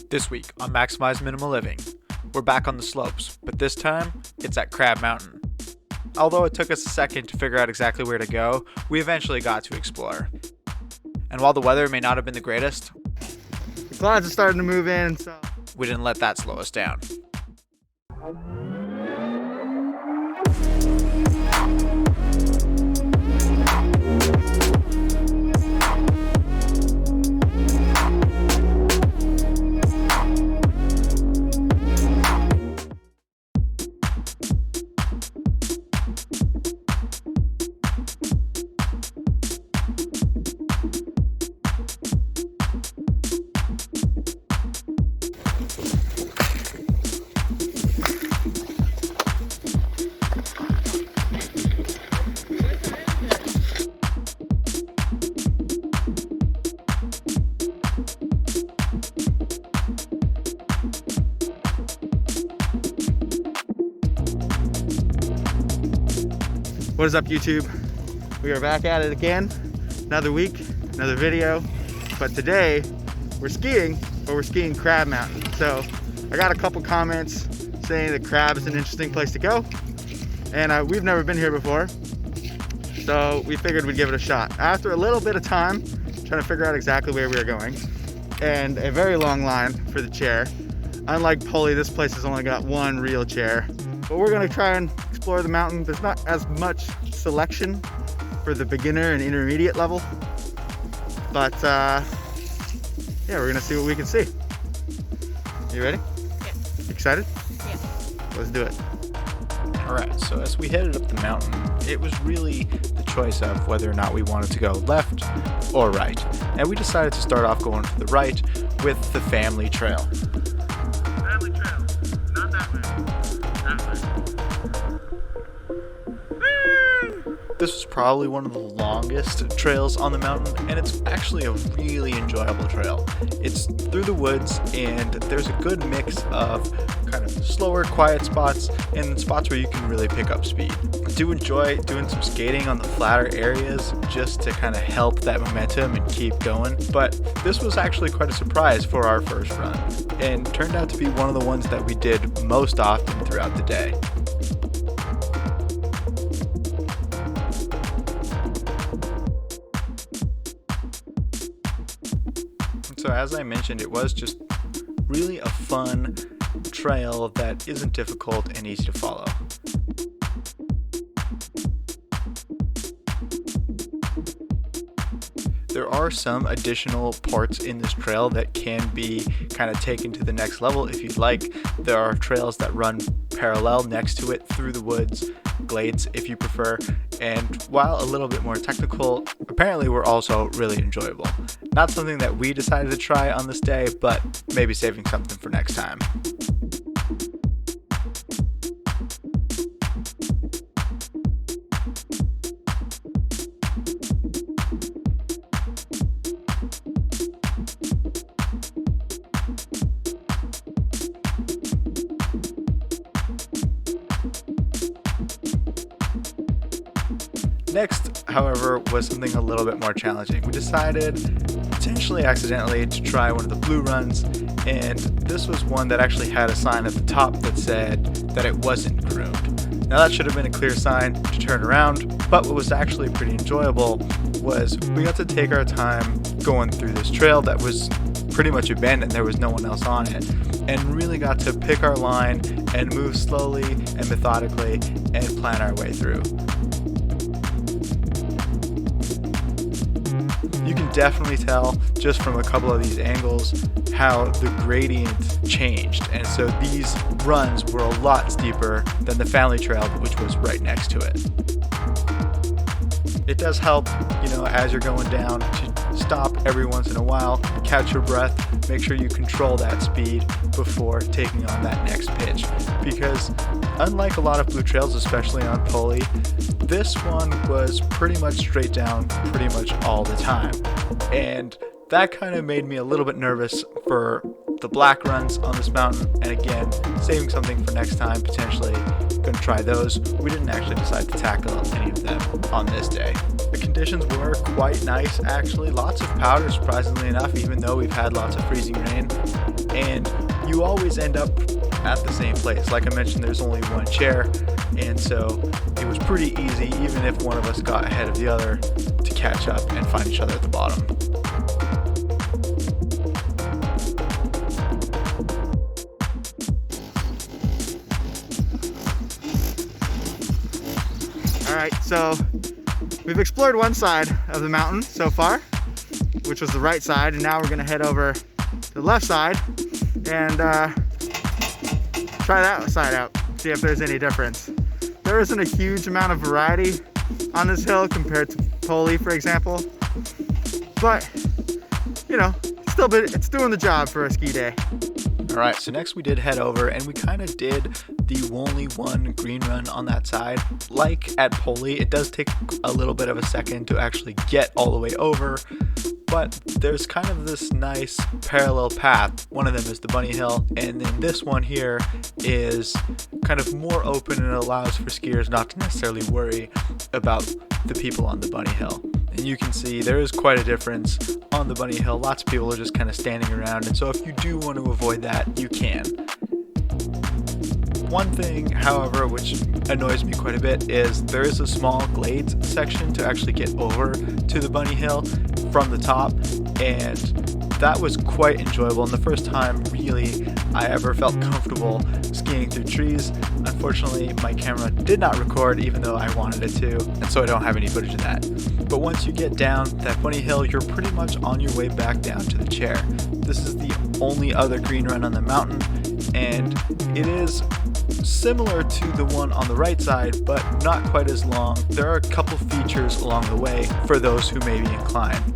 This week on Maximize Minimal Living, we're back on the slopes, but this time, it's at Crabbe Mountain. Although it took us a second to figure out exactly where to go, we eventually got to explore. And while the weather may not have been the greatest, the clouds are starting to move in, so we didn't let that slow us down. what is up, YouTube? We are back at it again. Another week, another video. But today, we're skiing, but we're skiing Crabbe Mountain. So I got a couple comments saying that Crabbe is an interesting place to go. And we've never been here before. So we figured we'd give it a shot. After a little bit of time, trying to figure out exactly where we were going, and a very long line for the chair. Unlike Poley, this place has only got one real chair. But we're gonna try and explore the mountain. There's not as much selection for the beginner and intermediate level. But yeah, we're gonna see what we can see. You ready? Yeah. Excited? Yeah. Let's do it. Alright, so as we headed up the mountain, it was really the choice of whether or not we wanted to go left or right. And we decided to start off going to the right with the family trail. Family trail, not that way. That way. This was probably one of the longest trails on the mountain, and it's actually a really enjoyable trail. It's through the woods, and there's a good mix of kind of slower, quiet spots and spots where you can really pick up speed. I do enjoy doing some skating on the flatter areas just to kind of help that momentum and keep going, but this was actually quite a surprise for our first run, and turned out to be one of the ones that we did most often throughout the day. So as I mentioned, it was just really a fun trail that isn't difficult and easy to follow. There are some additional parts in this trail that can be kind of taken to the next level if you'd like. There are trails that run parallel next to it through the woods, glades if you prefer, and while a little bit more technical, apparently were also really enjoyable. Not something that we decided to try on this day, but maybe saving something for next time. Next, however, was something a little bit more challenging. We decided, potentially accidentally, to try one of the blue runs, and this was one that actually had a sign at the top that said that it wasn't groomed. Now that should have been a clear sign to turn around, but what was actually pretty enjoyable was we got to take our time going through this trail that was pretty much abandoned. There was no one else on it, and really got to pick our line and move slowly and methodically and plan our way through. You can definitely tell just from a couple of these angles how the gradient changed, and so these runs were a lot steeper than the family trail, which was right next to it. It does help, as you're going down, to stop every once in a while, catch your breath, make sure you control that speed before taking on that next pitch, because unlike a lot of blue trails, especially on Poley, this one was pretty much straight down pretty much all the time, and that kind of made me a little bit nervous for the black runs on this mountain, and again, saving something for next time, potentially going to try those. We didn't actually decide to tackle any of them on this day. The conditions were quite nice, actually. Lots of powder, surprisingly enough, even though we've had lots of freezing rain. And you always end up at the same place. Like I mentioned, there's only one chair, and so it was pretty easy, even if one of us got ahead of the other, to catch up and find each other at the bottom. All right, so we've explored one side of the mountain so far, which was the right side, and now we're gonna head over to the left side and try that side out, see if there's any difference. There isn't a huge amount of variety on this hill compared to Poley, for example, but you know, it's doing the job for a ski day. All right, so next we did head over, and we kind of did the only one green run on that side. Like at Poley, it does take a little bit of a second to actually get all the way over, but there's kind of this nice parallel path. One of them is the bunny hill, and then this one here is kind of more open and allows for skiers not to necessarily worry about the people on the bunny hill. And you can see there is quite a difference on the bunny hill. Lots of people are just kind of standing around, and so if you do want to avoid that, you can. One thing, however, which annoys me quite a bit is there is a small glades section to actually get over to the bunny hill from the top, and that was quite enjoyable, and the first time really I ever felt comfortable skiing through trees. Unfortunately, my camera did not record even though I wanted it to, and so I don't have any footage of that. But once you get down that bunny hill, you're pretty much on your way back down to the chair. This is the only other green run on the mountain, and it is similar to the one on the right side, but not quite as long. There are a couple features along the way for those who may be inclined.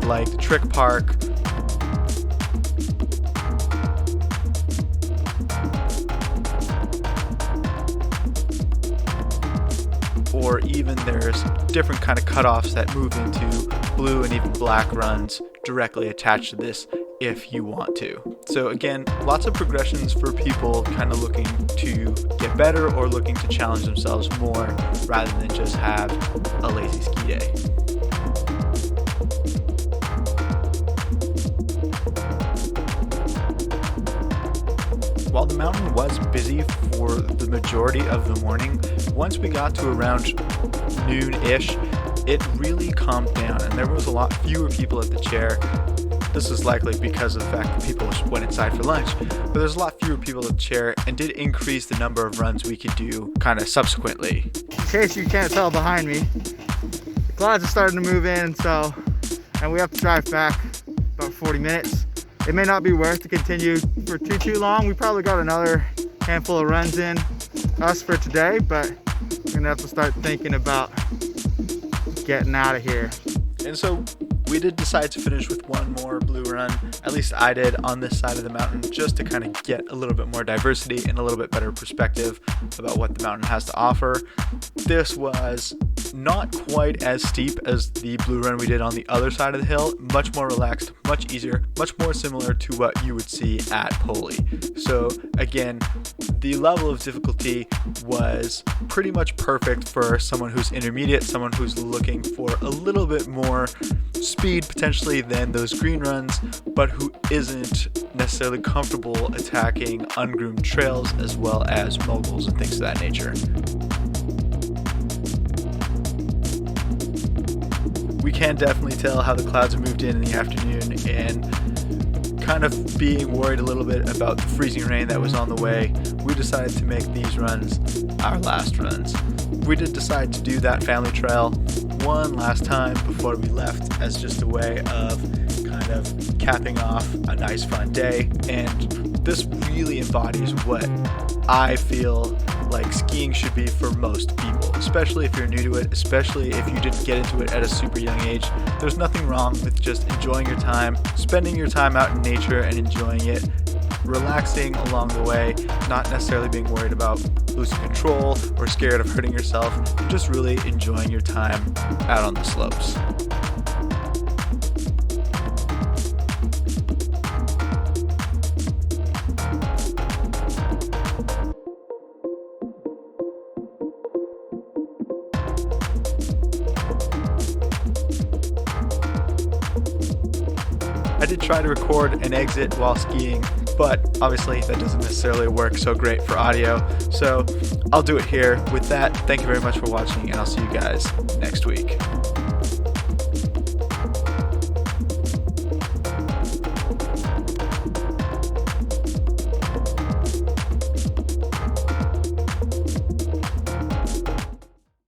Like the trick park, or even there's different kind of cutoffs that move into blue and even black runs directly attached to this if you want to. So again, lots of progressions for people kind of looking to get better or looking to challenge themselves more rather than just have a lazy ski day. While the mountain was busy for the majority of the morning, once we got to around noon-ish, it really calmed down and there was a lot fewer people at the chair. This is likely because of the fact that people went inside for lunch, but there's a lot fewer people at the chair and did increase the number of runs we could do kind of subsequently. In case you can't tell behind me, the clouds are starting to move in, and we have to drive back about 40 minutes. It may not be worth to continue for too long. We probably got another handful of runs in us for today, but we're gonna have to start thinking about getting out of here. And so we did decide to finish with one more blue run, at least I did, on this side of the mountain, just to kind of get a little bit more diversity and a little bit better perspective about what the mountain has to offer. This was not quite as steep as the blue run we did on the other side of the hill, much more relaxed, much easier, much more similar to what you would see at Poley. So again, the level of difficulty was pretty much perfect for someone who's intermediate, someone who's looking for a little bit more speed potentially than those green runs, but who isn't necessarily comfortable attacking ungroomed trails as well as moguls and things of that nature. We can definitely tell how the clouds have moved in the afternoon, and kind of being worried a little bit about the freezing rain that was on the way, we decided to make these runs our last runs. We did decide to do that family trail one last time before we left as just a way of kind of capping off a nice fun day, and this really embodies what I feel like skiing should be for most people, especially if you're new to it, especially if you didn't get into it at a super young age. There's nothing wrong with just enjoying your time, spending your time out in nature and enjoying it, relaxing along the way, not necessarily being worried about losing control or scared of hurting yourself, and just really enjoying your time out on the slopes. I did try to record an exit while skiing, but obviously that doesn't necessarily work so great for audio. So I'll do it here. With that, thank you very much for watching, and I'll see you guys next week.